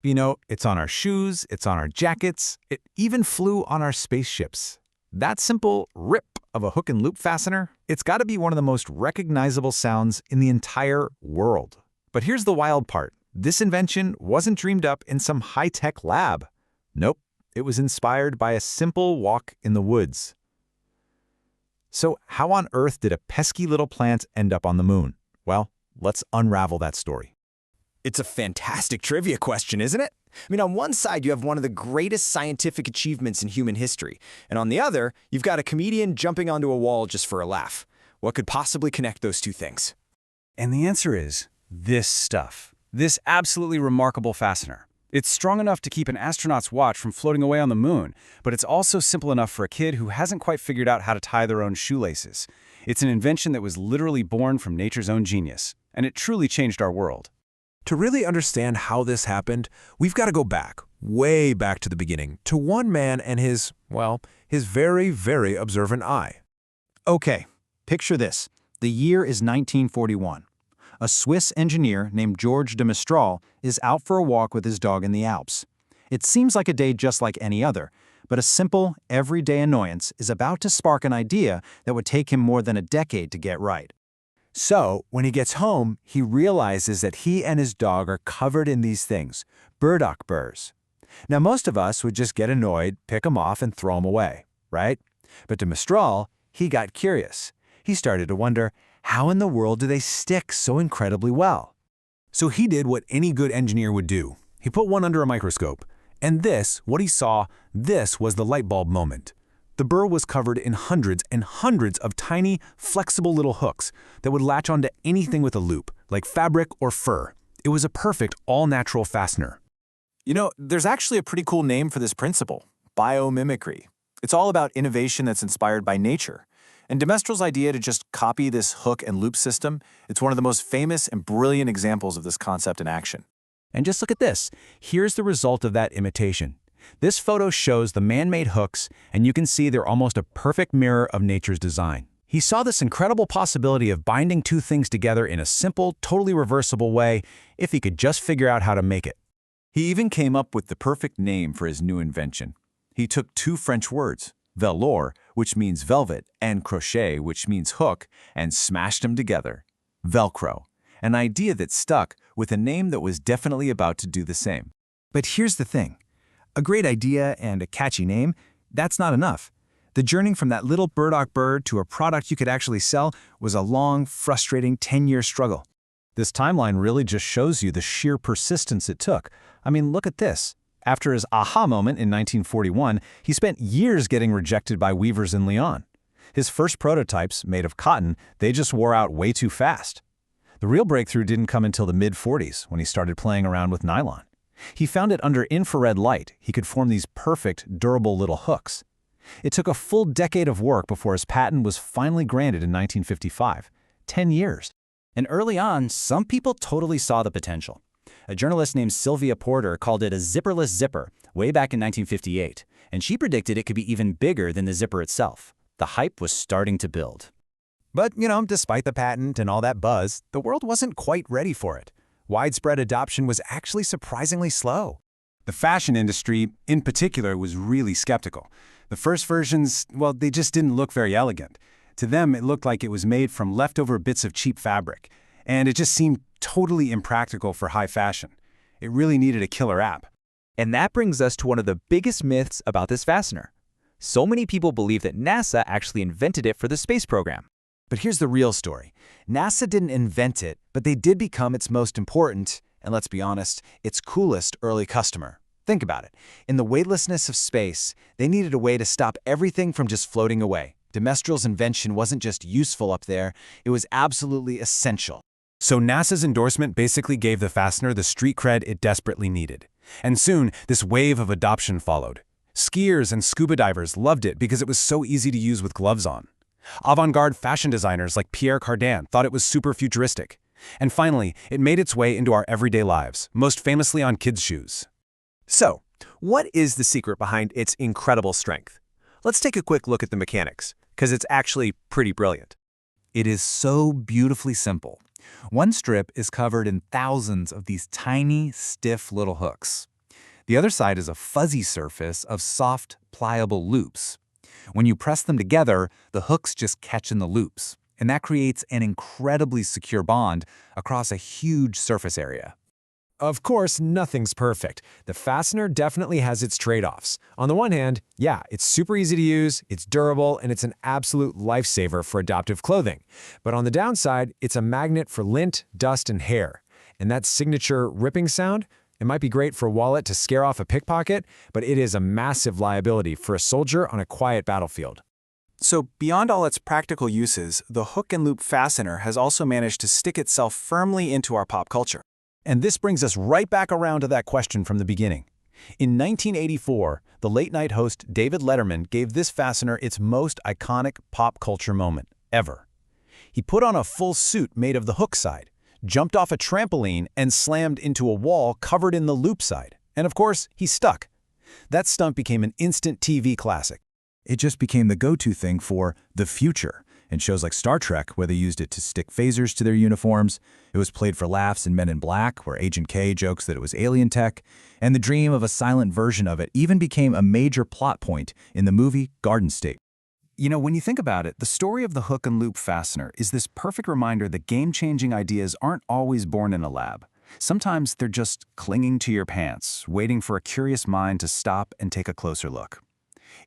You know, it's on our shoes, it's on our jackets, it even flew on our spaceships. That simple rip of a hook and loop fastener, it's got to be one of the most recognizable sounds in the entire world. But here's the wild part. This invention wasn't dreamed up in some high-tech lab. Nope, it was inspired by a simple walk in the woods. So how on earth did a pesky little plant end up on the moon? Well, let's unravel that story. It's a fantastic trivia question, isn't it? I mean, on one side, you have one of the greatest scientific achievements in human history, and on the other, you've got a comedian jumping onto a wall just for a laugh. What could possibly connect those two things? And the answer is this stuff. This absolutely remarkable fastener. It's strong enough to keep an astronaut's watch from floating away on the moon, but it's also simple enough for a kid who hasn't quite figured out how to tie their own shoelaces. It's an invention that was literally born from nature's own genius, and it truly changed our world. To really understand how this happened, we've got to go back, way back to the beginning, to one man and his very, very observant eye. Okay, picture this. The year is 1941. A Swiss engineer named George de Mestral is out for a walk with his dog in the Alps. It seems like a day just like any other, but a simple, everyday annoyance is about to spark an idea that would take him more than a decade to get right. So, when he gets home, he realizes that he and his dog are covered in these things, burdock burrs. Now, most of us would just get annoyed, pick them off, and throw them away, right? But de Mestral, he got curious. He started to wonder, how in the world do they stick so incredibly well? So he did what any good engineer would do. He put one under a microscope. And what he saw, this was the light bulb moment. The burr was covered in hundreds and hundreds of tiny, flexible little hooks that would latch onto anything with a loop, like fabric or fur. It was a perfect, all-natural fastener. You know, there's actually a pretty cool name for this principle, biomimicry. It's all about innovation that's inspired by nature. And de Mestral's idea to just copy this hook and loop system, it's one of the most famous and brilliant examples of this concept in action. And just look at this. Here's the result of that imitation. This photo shows the man-made hooks, and you can see they're almost a perfect mirror of nature's design. He saw this incredible possibility of binding two things together in a simple, totally reversible way if he could just figure out how to make it. He even came up with the perfect name for his new invention. He took two French words, velours, which means velvet, and crochet, which means hook, and smashed them together. Velcro, an idea that stuck with a name that was definitely about to do the same. But here's the thing. A great idea and a catchy name, that's not enough. The journey from that little burdock bird to a product you could actually sell was a long, frustrating 10-year struggle. This timeline really just shows you the sheer persistence it took. I mean, look at this. After his aha moment in 1941, he spent years getting rejected by weavers in Lyon. His first prototypes, made of cotton, they just wore out way too fast. The real breakthrough didn't come until the mid-40s, when he started playing around with nylon. He found it under infrared light, he could form these perfect, durable little hooks. It took a full decade of work before his patent was finally granted in 1955. 10 years. And early on, some people totally saw the potential. A journalist named Sylvia Porter called it a zipperless zipper way back in 1958, and she predicted it could be even bigger than the zipper itself. The hype was starting to build. But, despite the patent and all that buzz, the world wasn't quite ready for it. Widespread adoption was actually surprisingly slow. The fashion industry, in particular, was really skeptical. The first versions, well, they just didn't look very elegant. To them, it looked like it was made from leftover bits of cheap fabric, and it just seemed totally impractical for high fashion. It really needed a killer app. And that brings us to one of the biggest myths about this fastener. So many people believe that NASA actually invented it for the space program. But here's the real story. NASA didn't invent it, but they did become its most important, and let's be honest, its coolest early customer. Think about it. In the weightlessness of space, they needed a way to stop everything from just floating away. De Mestral's invention wasn't just useful up there, it was absolutely essential. So NASA's endorsement basically gave the fastener the street cred it desperately needed. And soon, this wave of adoption followed. Skiers and scuba divers loved it because it was so easy to use with gloves on. Avant-garde fashion designers like Pierre Cardin thought it was super futuristic. And finally, it made its way into our everyday lives, most famously on kids' shoes. So, what is the secret behind its incredible strength? Let's take a quick look at the mechanics, because it's actually pretty brilliant. It is so beautifully simple. One strip is covered in thousands of these tiny, stiff little hooks. The other side is a fuzzy surface of soft, pliable loops. When you press them together, the hooks just catch in the loops, and that creates an incredibly secure bond across a huge surface area. Of course, nothing's perfect. The fastener definitely has its trade-offs. On the one hand, yeah, it's super easy to use, it's durable, and it's an absolute lifesaver for adaptive clothing. But on the downside, it's a magnet for lint, dust, and hair. And that signature ripping sound, it might be great for a wallet to scare off a pickpocket, but it is a massive liability for a soldier on a quiet battlefield. So beyond all its practical uses, the hook and loop fastener has also managed to stick itself firmly into our pop culture. And this brings us right back around to that question from the beginning. In 1984, the late-night host David Letterman gave this fastener its most iconic pop culture moment ever. He put on a full suit made of the hook side, jumped off a trampoline, and slammed into a wall covered in the loop side. And of course, he stuck. That stunt became an instant TV classic. It just became the go-to thing for the future. In shows like Star Trek, where they used it to stick phasers to their uniforms. It was played for laughs in Men in Black, where Agent K jokes that it was alien tech. And the dream of a silent version of it even became a major plot point in the movie Garden State. You know, when you think about it, the story of the hook and loop fastener is this perfect reminder that game-changing ideas aren't always born in a lab. Sometimes they're just clinging to your pants, waiting for a curious mind to stop and take a closer look.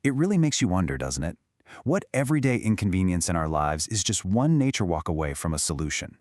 It really makes you wonder, doesn't it? What everyday inconvenience in our lives is just one nature walk away from a solution?